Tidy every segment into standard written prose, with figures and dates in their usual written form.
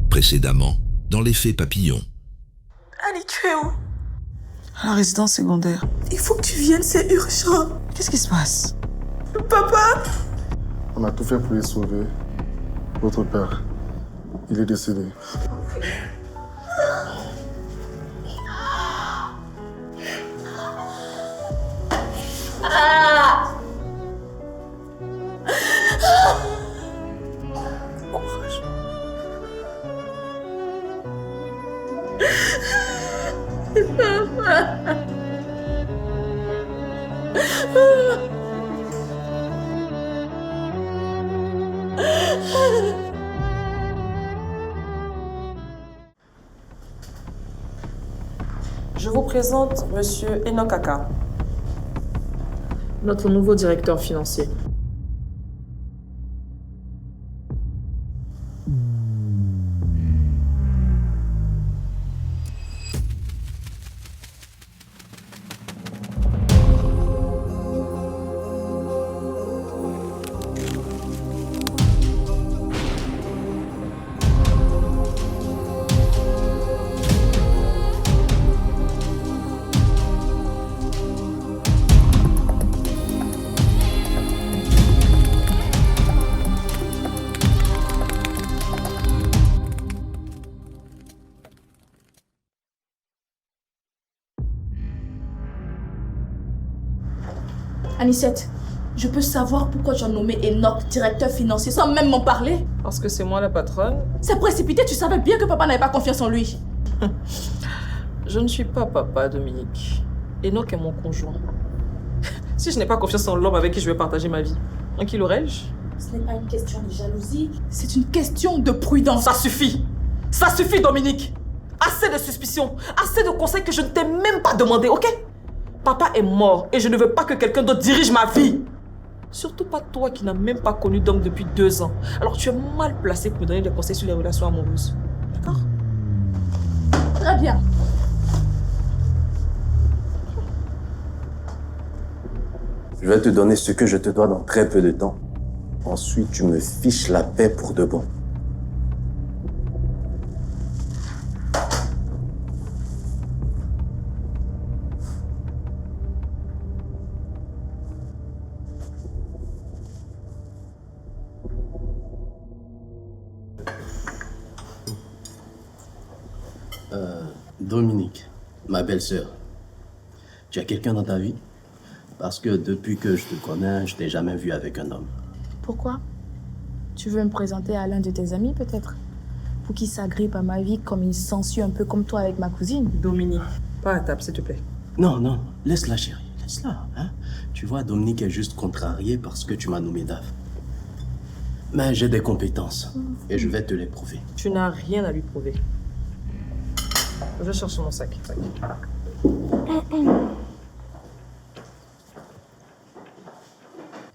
Précédemment, dans l'effet papillon. Annie, tu es où? À la résidence secondaire. Il faut que tu viennes, c'est urgent. Qu'est-ce qui se passe? Papa! On a tout fait pour les sauver. Votre père, il est décédé. Courage. Je vous présente Monsieur Enoch Aka, notre nouveau directeur financier. Anicette, je peux savoir pourquoi tu as nommé Enoch directeur financier sans même m'en parler? Parce que c'est moi la patronne. C'est précipité, tu savais bien que papa n'avait pas confiance en lui. Je ne suis pas papa, Dominique. Enoch est mon conjoint. Si je n'ai pas confiance en l'homme avec qui je vais partager ma vie, en qui l'aurais-je? Ce n'est pas une question de jalousie, c'est une question de prudence. Ça suffit! Ça suffit, Dominique! Assez de suspicions, assez de conseils que je ne t'ai même pas demandé, ok? Papa est mort et je ne veux pas que quelqu'un d'autre dirige ma vie. Surtout pas toi qui n'as même pas connu d'homme depuis 2 ans. Alors tu es mal placé pour me donner des conseils sur les relations amoureuses. D'accord? Très bien. Je vais te donner ce que je te dois dans très peu de temps. Ensuite, tu me fiches la paix pour de bon. Dominique, ma belle-sœur, tu as quelqu'un dans ta vie? Parce que depuis que je te connais, je t'ai jamais vu avec un homme. Pourquoi? Tu veux me présenter à l'un de tes amis peut-être? Pour qu'il s'agrippe à ma vie comme une sangsue un peu comme toi avec ma cousine? Dominique, pas à table, s'il te plaît. Non, non, laisse-la chérie, laisse-la. Hein? Tu vois, Dominique est juste contrariée parce que tu m'as nommé Dave. Mais j'ai des compétences et je vais te les prouver. Tu n'as rien à lui prouver. Je vais chercher mon sac.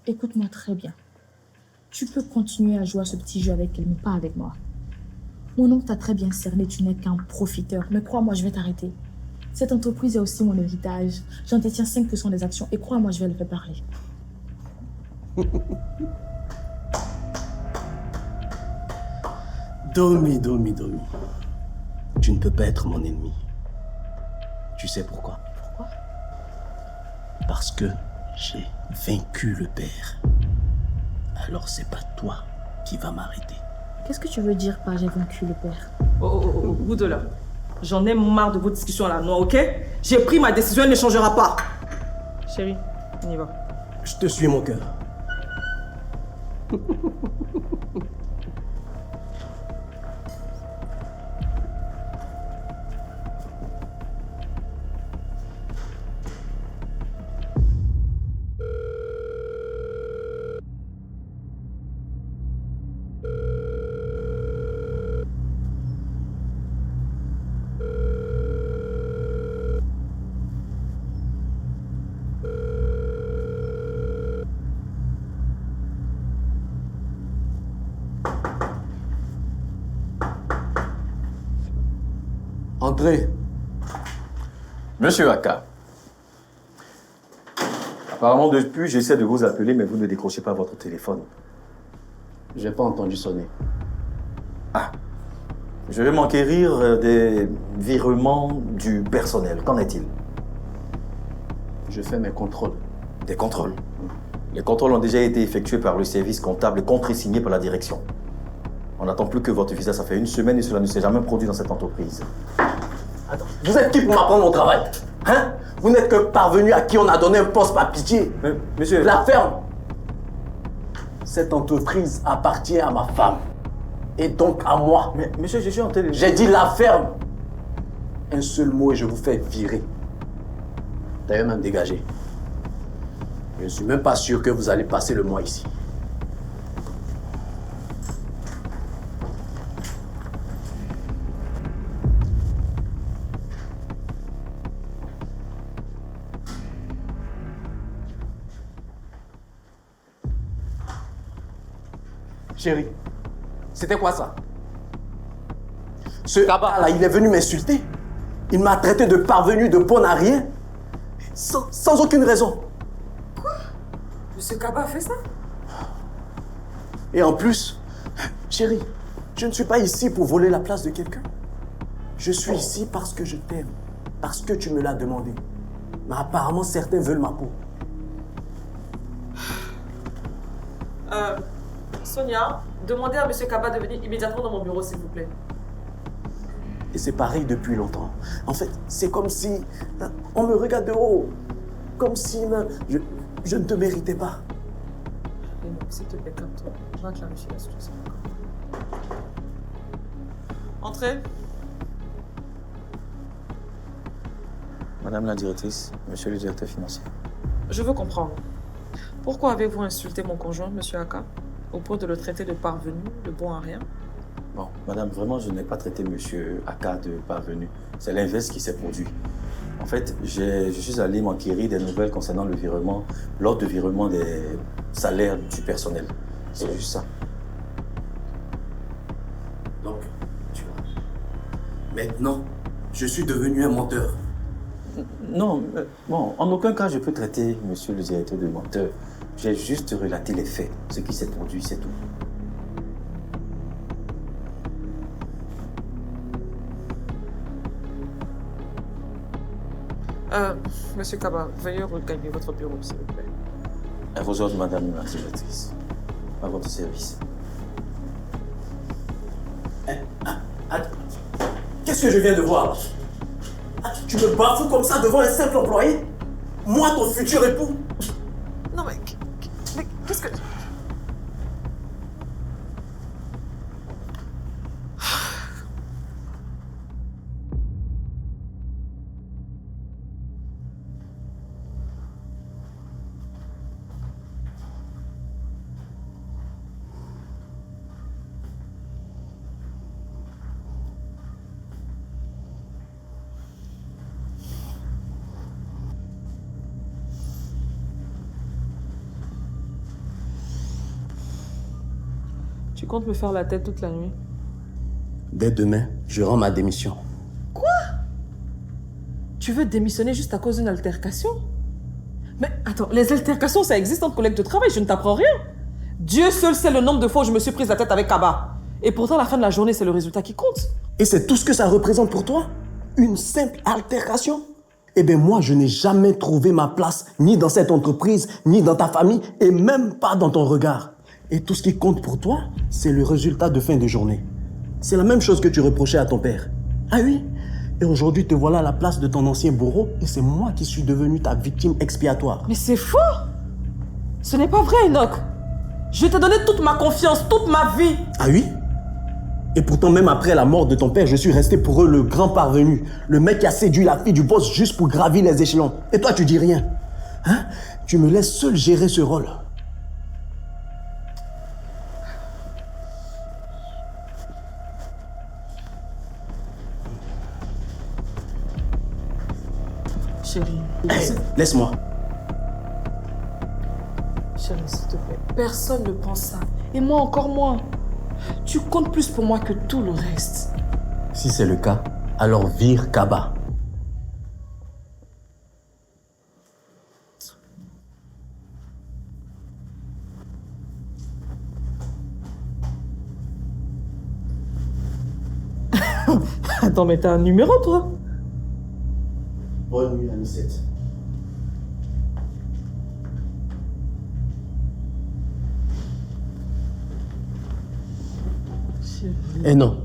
Écoute-moi très bien. Tu peux continuer à jouer à ce petit jeu avec elle, mais pas avec moi. Mon oncle t'a très bien cerné, tu n'es qu'un profiteur. Mais crois-moi, je vais t'arrêter. Cette entreprise est aussi mon héritage. J'en détiens 5% des actions et crois-moi, je vais le faire parler. Domi. Tu ne peux pas être mon ennemi. Tu sais pourquoi? Pourquoi? Parce que j'ai vaincu le père. Alors c'est pas toi qui vas m'arrêter. Qu'est-ce que tu veux dire par j'ai vaincu le père? Oh, vous deux là. J'en ai marre de vos discussions à la noix, ok? J'ai pris ma décision, elle ne changera pas. Chérie, on y va. Je te suis, mon cœur. Entrez. Monsieur Aka. Apparemment, depuis, j'essaie de vous appeler, mais vous ne décrochez pas votre téléphone. J'ai pas entendu sonner. Je vais m'enquérir des virements du personnel. Qu'en est-il? Je fais mes contrôles. Des contrôles. Les contrôles ont déjà été effectués par le service comptable et contresignés par la direction. On n'attend plus que votre visa. Ça fait une semaine et cela ne s'est jamais produit dans cette entreprise. Attends, vous êtes qui pour m'apprendre mon travail? Hein? Vous n'êtes que parvenu à qui on a donné un poste par pitié. Mais, monsieur... La ferme. Cette entreprise appartient à ma femme. Et donc à moi. Mais, monsieur, je suis en télé... J'ai dit la ferme. Un seul mot et je vous fais virer. D'ailleurs, même dégager. Je ne suis même pas sûr que vous allez passer le mois ici. Chérie, c'était quoi ça? Ce gars-là, il est venu m'insulter. Il m'a traité de parvenu, de bon à rien. Sans aucune raison. Quoi? Monsieur Kaba a fait ça? Et en plus, chérie, je ne suis pas ici pour voler la place de quelqu'un. Je suis ici parce que je t'aime. Parce que tu me l'as demandé. Mais apparemment, certains veulent ma peau. Sonia, demandez à Monsieur Kaba de venir immédiatement dans mon bureau, s'il vous plaît. Et c'est pareil depuis longtemps. En fait, c'est comme si on me regarde de haut. Comme si je ne te méritais pas. S'il te plaît, calme-toi. On va clarifier la situation. Entrez. Madame la directrice, monsieur le directeur financier. Je veux comprendre. Pourquoi avez-vous insulté mon conjoint, Monsieur Aka, au point de le traiter de parvenu, de bon à rien? Bon, madame, vraiment, je n'ai pas traité monsieur Aka de parvenu. C'est l'inverse qui s'est produit. En fait, je suis allé m'enquérir des nouvelles concernant le virement, l'ordre de virement des salaires du personnel. C'est juste ça. Donc, tu vois, maintenant, je suis devenu un menteur. Non, bon, en aucun cas je peux traiter monsieur le directeur de menteur. J'ai juste relaté les faits, ce qui s'est produit, c'est tout. Monsieur Kaba, veuillez regagner votre bureau, s'il vous plaît. À vos ordres, madame la directrice. À votre service. Qu'est-ce que je viens de voir? Tu me bafoues comme ça devant un simple employé? Moi, ton futur époux? Non, mais qu'est-ce que... Tu comptes me faire la tête toute la nuit? Dès demain, je rends ma démission. Quoi? Tu veux démissionner juste à cause d'une altercation? Mais attends, les altercations, ça existe entre collègues de travail, je ne t'apprends rien. Dieu seul sait le nombre de fois où je me suis prise la tête avec Kaba. Et pourtant, à la fin de la journée, c'est le résultat qui compte. Et c'est tout ce que ça représente pour toi? Une simple altercation? Eh bien, moi, je n'ai jamais trouvé ma place, ni dans cette entreprise, ni dans ta famille, et même pas dans ton regard. Et tout ce qui compte pour toi, c'est le résultat de fin de journée. C'est la même chose que tu reprochais à ton père. Ah oui? Et aujourd'hui, te voilà à la place de ton ancien bourreau, et c'est moi qui suis devenu ta victime expiatoire. Mais c'est faux! Ce n'est pas vrai, Enoch. Je t'ai donné toute ma confiance, toute ma vie. Ah oui? Et pourtant, même après la mort de ton père, je suis resté pour eux le grand parvenu. Le mec qui a séduit la fille du boss juste pour gravir les échelons. Et toi, tu dis rien. Hein? Tu me laisses seul gérer ce rôle. Chérie. Hey, laisse-moi. Chérie, s'il te plaît. Personne ne pense ça. Et moi encore moins. Tu comptes plus pour moi que tout le reste. Si c'est le cas, alors vire Kaba. Attends, mais t'as un numéro, toi? Bonne nuit, Anicette. Eh non.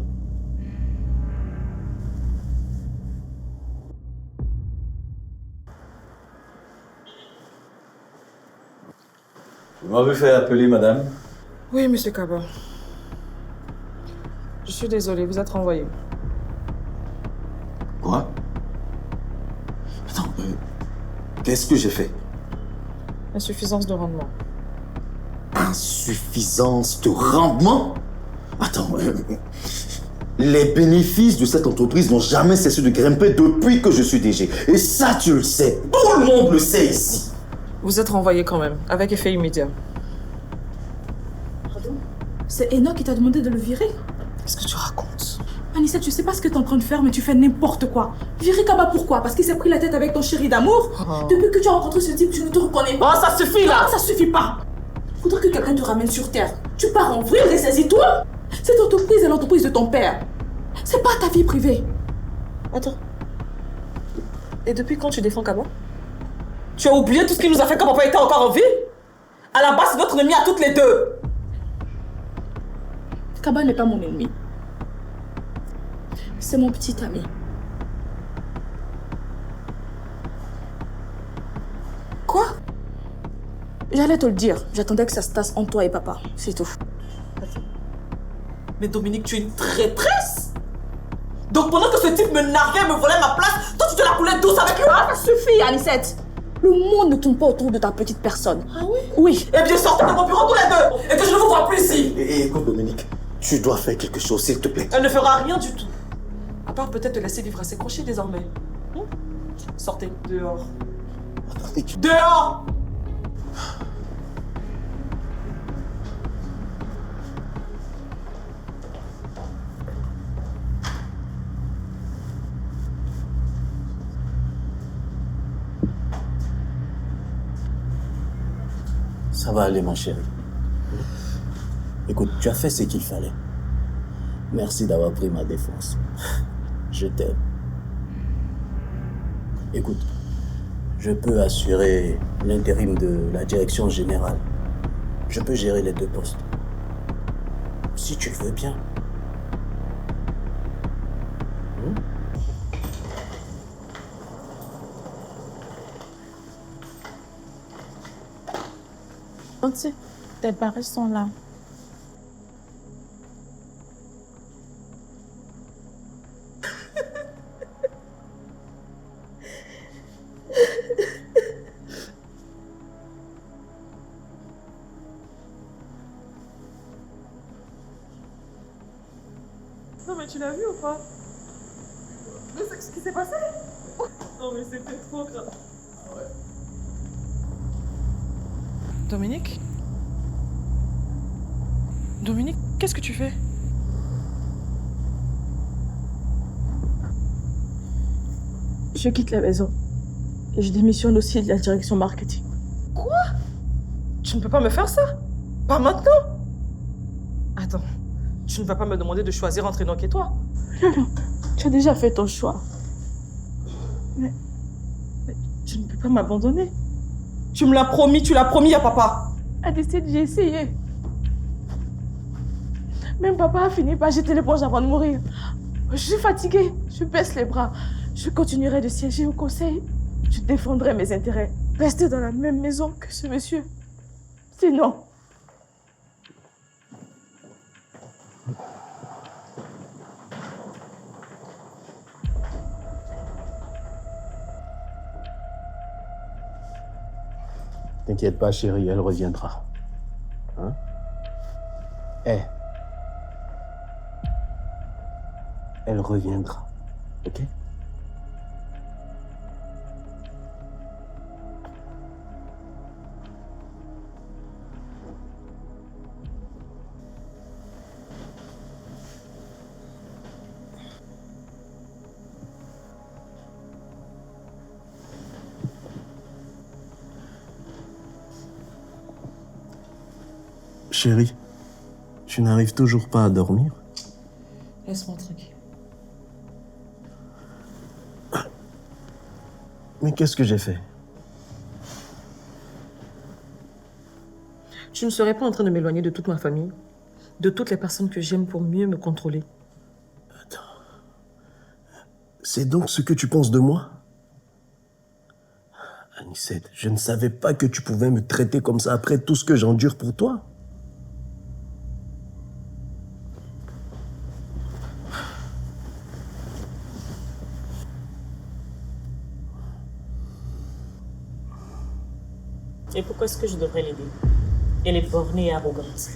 Vous m'avez fait appeler, madame. Oui, monsieur Kaba. Je suis désolée, vous êtes renvoyé. Quoi? Attends, qu'est-ce que j'ai fait? Insuffisance de rendement. Insuffisance de rendement? Attends, les bénéfices de cette entreprise n'ont jamais cessé de grimper depuis que je suis DG. Et ça, tu le sais. Tout le monde le sait ici. Vous êtes renvoyé quand même, avec effet immédiat. Pardon? C'est Enoch qui t'a demandé de le virer? Qu'est-ce que tu racontes? Anissette, je sais pas ce que t'es en train de faire, mais tu fais n'importe quoi. Virer Kaba pourquoi? Parce qu'il s'est pris la tête avec ton chéri d'amour? Depuis que tu as rencontré ce type, je ne te reconnais pas. Oh, ça suffit là! Non, ça suffit pas. Faudrait que quelqu'un te ramène sur terre. Tu pars en vrille, ressaisis-toi. Cette entreprise est l'entreprise de ton père. C'est pas ta vie privée. Attends. Et depuis quand tu défends Kaba? Tu as oublié tout ce qu'il nous a fait quand papa était encore en vie? À la base, c'est notre ennemi à toutes les deux. Kaba n'est pas mon ennemi. C'est mon petit ami. Quoi? J'allais te le dire. J'attendais que ça se tasse entre toi et papa. C'est tout. Mais Dominique, tu es une traîtresse! Donc pendant que ce type me narguait et me volait ma place, toi tu te la coulais douce avec lui? Ah, ça suffit, Anicette. Le monde ne tourne pas autour de ta petite personne. Ah oui? Oui. Eh bien, sortez de mon bureau tous les deux! Et que je ne vous vois plus ici! Et écoute, Dominique, tu dois faire quelque chose, s'il te plaît. Elle ne fera rien du tout. À part peut-être te laisser vivre à ses crochets désormais. Sortez, dehors. Dehors! Ça va aller, ma chérie. Écoute, tu as fait ce qu'il fallait. Merci d'avoir pris ma défense. Je t'aime. Écoute, je peux assurer l'intérim de la direction générale. Je peux gérer les deux postes. Si tu le veux bien. Tes barres sont là. Non mais tu l'as vu ou pas? C'est ce qui s'est passé? Non mais c'était trop grave. Dominique? Dominique, qu'est-ce que tu fais? Je quitte la maison. Et je démissionne aussi de la direction marketing. Quoi? Tu ne peux pas me faire ça? Pas maintenant? Attends, tu ne vas pas me demander de choisir entre Enoch et toi? Non, tu as déjà fait ton choix. Mais tu ne peux pas m'abandonner. Tu me l'as promis, tu l'as promis à papa. Anicette, j'ai essayé. Même papa a fini par jeter l'éponge avant de mourir. Je suis fatiguée, je baisse les bras. Je continuerai de siéger au conseil. Je défendrai mes intérêts. Rester dans la même maison que ce monsieur. Sinon... T'inquiète pas, chérie, elle reviendra. Hein? Elle reviendra. Ok? Chérie, tu n'arrives toujours pas à dormir? Laisse-moi tranquille. Mais qu'est-ce que j'ai fait? Tu ne serais pas en train de m'éloigner de toute ma famille, de toutes les personnes que j'aime pour mieux me contrôler. Attends. C'est donc ce que tu penses de moi? Anicette, je ne savais pas que tu pouvais me traiter comme ça après tout ce que j'endure pour toi. Et pourquoi est-ce que je devrais l'aider? Elle est bornée et arrogante.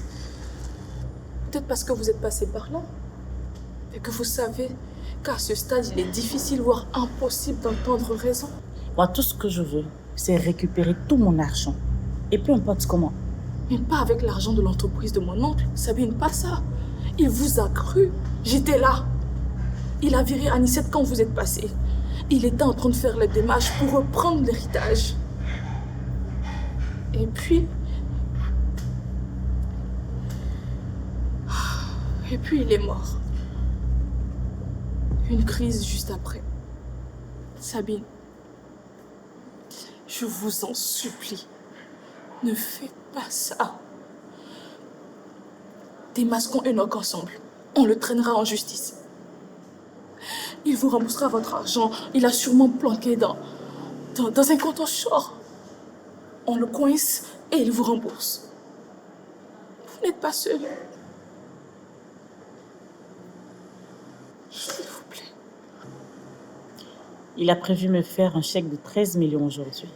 Peut-être parce que vous êtes passé par là. Et que vous savez qu'à ce stade, il est difficile, voire impossible d'entendre raison. Moi, tout ce que je veux, c'est récupérer tout mon argent. Et peu importe comment. Mais pas avec l'argent de l'entreprise de mon oncle. Sabine, pas ça. Il vous a cru. J'étais là. Il a viré Anicette quand vous êtes passé. Il était en train de faire les démarches pour reprendre l'héritage. Et puis il est mort. Une crise juste après. Sabine, je vous en supplie, ne faites pas ça. Démasquons Enoch ensemble. On le traînera en justice. Il vous remboursera votre argent. Il a sûrement planqué dans un compte offshore. On le coince et il vous rembourse. Vous n'êtes pas seul. S'il vous plaît. Il a prévu me faire un chèque de 13 millions aujourd'hui.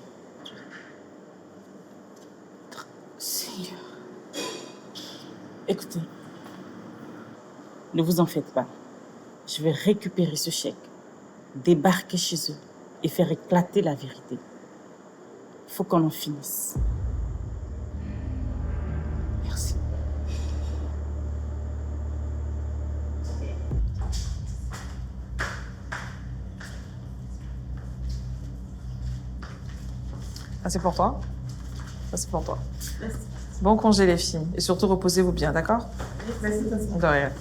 Seigneur. Écoutez, ne vous en faites pas. Je vais récupérer ce chèque, débarquer chez eux et faire éclater la vérité. Il faut qu'on en finisse. Merci. Ça, c'est pour toi. Ça, c'est pour toi. Bon congé, les filles. Et surtout, reposez-vous bien, d'accord? De rien.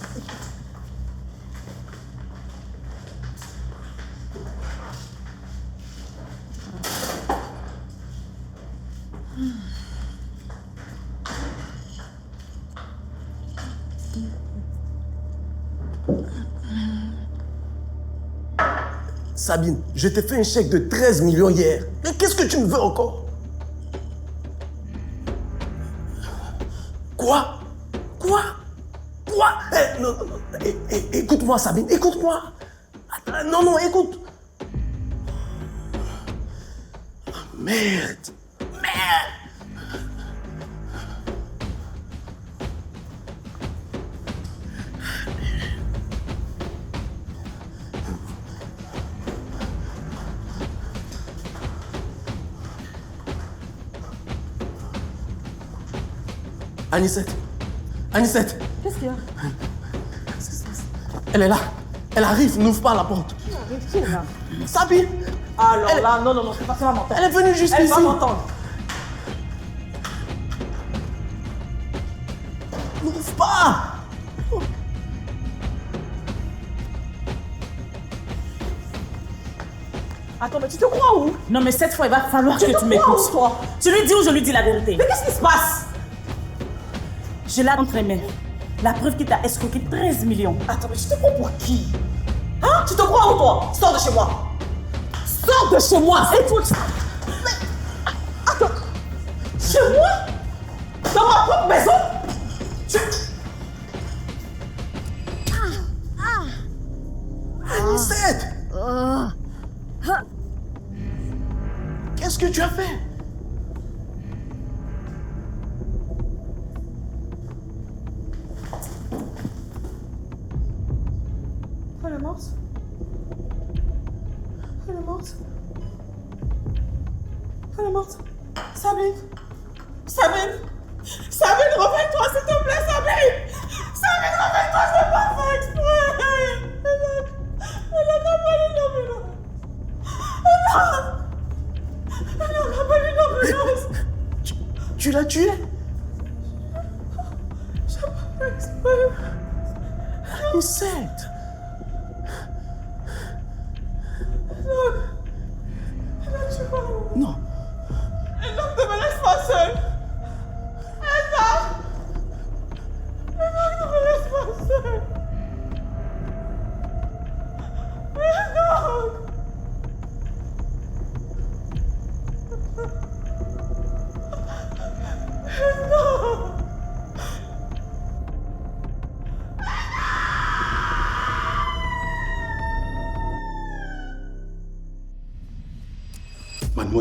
Sabine, je t'ai fait un chèque de 13 millions hier. Mais qu'est-ce que tu me veux encore? Quoi? Quoi? Non, écoute-moi, Sabine, écoute-moi. Non, écoute. Merde. Anicette. Qu'est-ce qu'il y a? Elle est là. Elle arrive, n'ouvre pas la porte. Qui est là? Sabine. Alors là, non, c'est pas ça, va m'entendre. Elle est venue juste Elle ici. va m'entendre. N'ouvre pas. Attends, mais tu te crois où? Non, mais cette fois, il va falloir que tu crois m'écoutes. où, toi? Tu lui dis ou je lui dis la vérité? Mais qu'est-ce qui se passe? Je l'ai entre les mains. La preuve qu'il t'a escroqué 13 millions. Attends, mais tu te crois pour qui? Hein? Tu te crois où, toi? Sors de chez moi! Sors de chez moi! Écoute! Mais... Attends! Chez moi? Dans ma propre maison? Anicette! Qu'est-ce que tu as fait? Elle est morte? Elle est morte? Elle est morte? Sabine! Sabine, réveille-toi, s'il te plaît, Sabine! Sabine, réveille-toi, c'est pas fait exprès! Elle a rappelé l'ambulance! Elle a rappelé l'ambulance! Tu l'as tué? J'ai pas fait exprès! Anicette! Elle a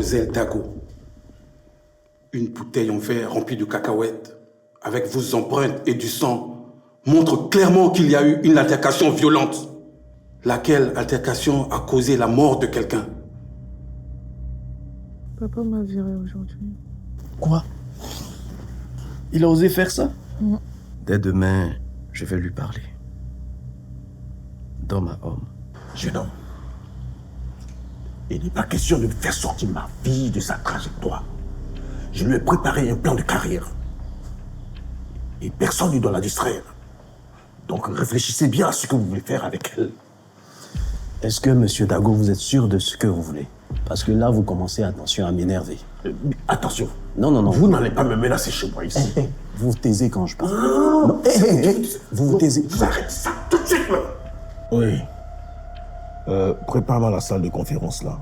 Mademoiselle Dago, une bouteille en verre remplie de cacahuètes, avec vos empreintes et du sang, montre clairement qu'il y a eu une altercation violente, laquelle altercation a causé la mort de quelqu'un. Papa m'a viré aujourd'hui. Quoi? Il a osé faire ça? Mm. Dès demain, je vais lui parler. D'homme à homme. Jeune homme, il n'est pas question de faire sortir ma fille de sa trajectoire. Je lui ai préparé un plan de carrière. Et personne ne doit la distraire. Donc réfléchissez bien à ce que vous voulez faire avec elle. Est-ce que, monsieur Dago, vous êtes sûr de ce que vous voulez? Parce que là, vous commencez, attention, à m'énerver. Attention. Non, non, non. Vous n'allez pas me menacer chez moi ici. Vous vous taisez quand je parle. Non, vous vous taisez. Vous arrêtez ça tout de suite, là. Oui. Prépare-moi la salle de conférence, là.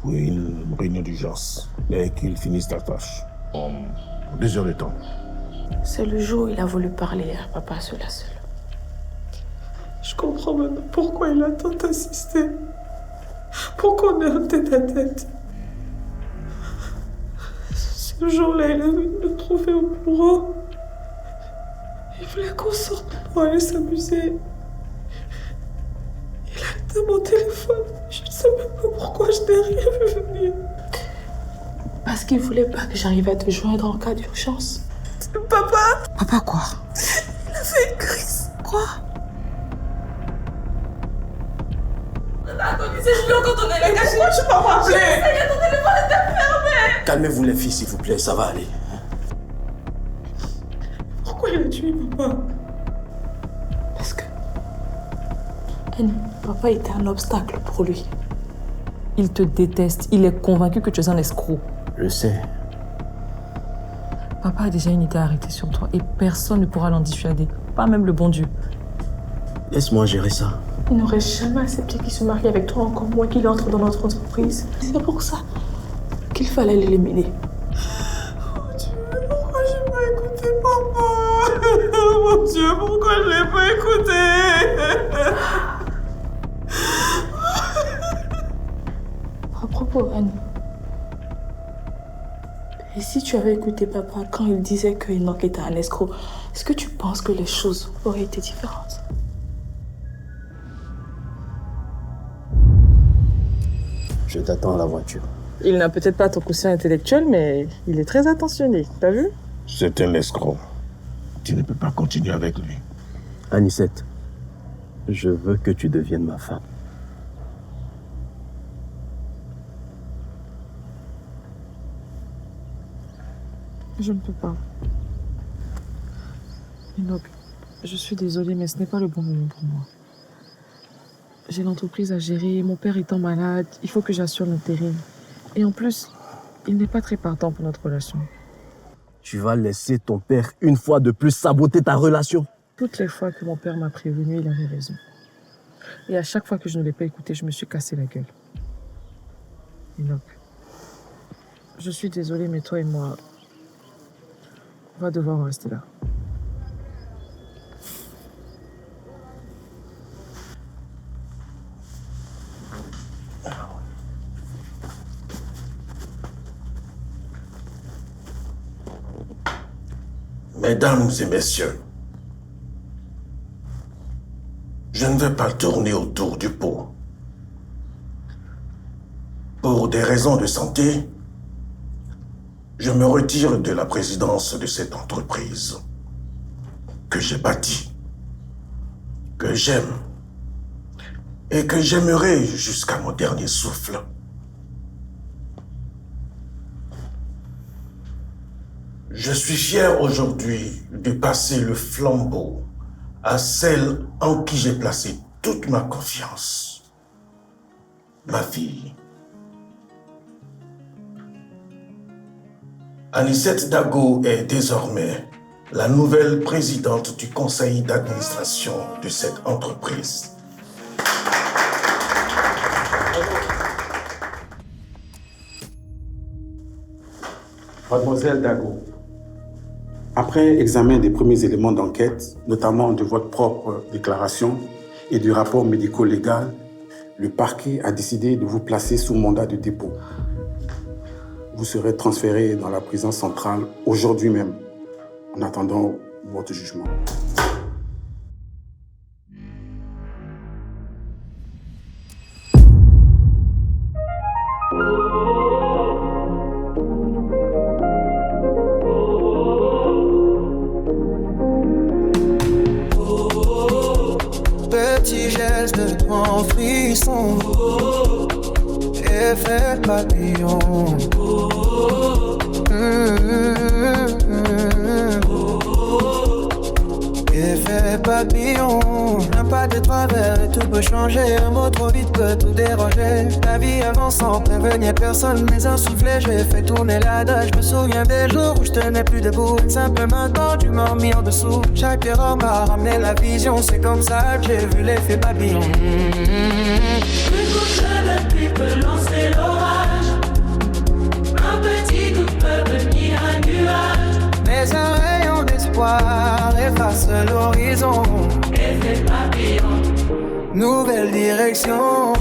Pour une réunion d'urgence. Et qu'ils finissent la tâche. 2 heures de temps. C'est le jour où il a voulu parler à papa seul à seul. Je comprends maintenant pourquoi il a tant insisté. Pourquoi on est en tête à tête. Ce jour-là, il est venu nous trouver au bureau. Il voulait qu'on sorte pour aller s'amuser. Il a éteint mon téléphone. Je ne sais même pas pourquoi je n'ai rien vu venir. Parce qu'il voulait pas que j'arrive à te joindre en cas d'urgence. Papa! Papa quoi? Il a fait une crise. Quoi? C'est Julien quand on est là. Pourquoi tu m'as pas appelé? Ton téléphone était fermé. Calmez-vous les filles, s'il vous plaît, ça va aller. Pourquoi il a tué papa? Parce que... Annie, papa était un obstacle pour lui. Il te déteste. Il est convaincu que tu es un escroc. Je sais. Papa a déjà une idée arrêtée sur toi et personne ne pourra l'en dissuader. Pas même le bon Dieu. Laisse-moi gérer ça. Il n'aurait jamais accepté qu'il se marie avec toi, encore moins qu'il entre dans notre entreprise. C'est pour ça qu'il fallait l'éliminer. Oh Dieu, pourquoi j'ai pas écouté papa? Oh mon Dieu, pourquoi je l'ai pas écouté? À propos, Annie. Et si tu avais écouté papa quand il disait que Enoch était un escroc, est-ce que tu penses que les choses auraient été différentes? Je t'attends à la voiture. Il n'a peut-être pas ton coussin intellectuel, mais il est très attentionné. T'as vu? C'est un escroc. Tu ne peux pas continuer avec lui. Anicette, je veux que tu deviennes ma femme. Je ne peux pas. Enoch, je suis désolée, mais ce n'est pas le bon moment pour moi. J'ai l'entreprise à gérer, mon père étant malade, il faut que j'assure l'intérim. Et en plus, il n'est pas très partant pour notre relation. Tu vas laisser ton père une fois de plus saboter ta relation? Toutes les fois que mon père m'a prévenu, il avait raison. Et à chaque fois que je ne l'ai pas écouté, je me suis cassé la gueule. Enoch, je suis désolée, mais toi et moi, on va devoir en rester là. Mesdames et messieurs, je ne vais pas tourner autour du pot. Pour des raisons de santé, je me retire de la présidence de cette entreprise que j'ai bâtie, que j'aime et que j'aimerai jusqu'à mon dernier souffle. Je suis fier aujourd'hui de passer le flambeau à celle en qui j'ai placé toute ma confiance, ma fille. Anicette Dago est désormais la nouvelle présidente du conseil d'administration de cette entreprise. Mademoiselle Dago, après examen des premiers éléments d'enquête, notamment de votre propre déclaration et du rapport médico-légal, le parquet a décidé de vous placer sous mandat de dépôt. vous serez transféré dans la prison centrale aujourd'hui même, en attendant votre jugement. Petit geste en frisson, effet papillon. Effet papillon. Un pas de travers et tout peut changer. Un mot trop vite peut tout déranger. La vie avance sans prévenir personne, mais un soufflet j'ai fait tourner l'adage. Je me souviens des jours où je tenais plus debout. Simplement quand tu m'as mis en dessous. Chaque erreur m'a ramené la vision. C'est comme ça que j'ai vu l'effet papillon. Une goutte de pluie peut lancer l'orage. Un petit coup peut devenir un nuage. Mais un rayon d'espoir efface l'horizon. Effet papillon. Nouvelle direction.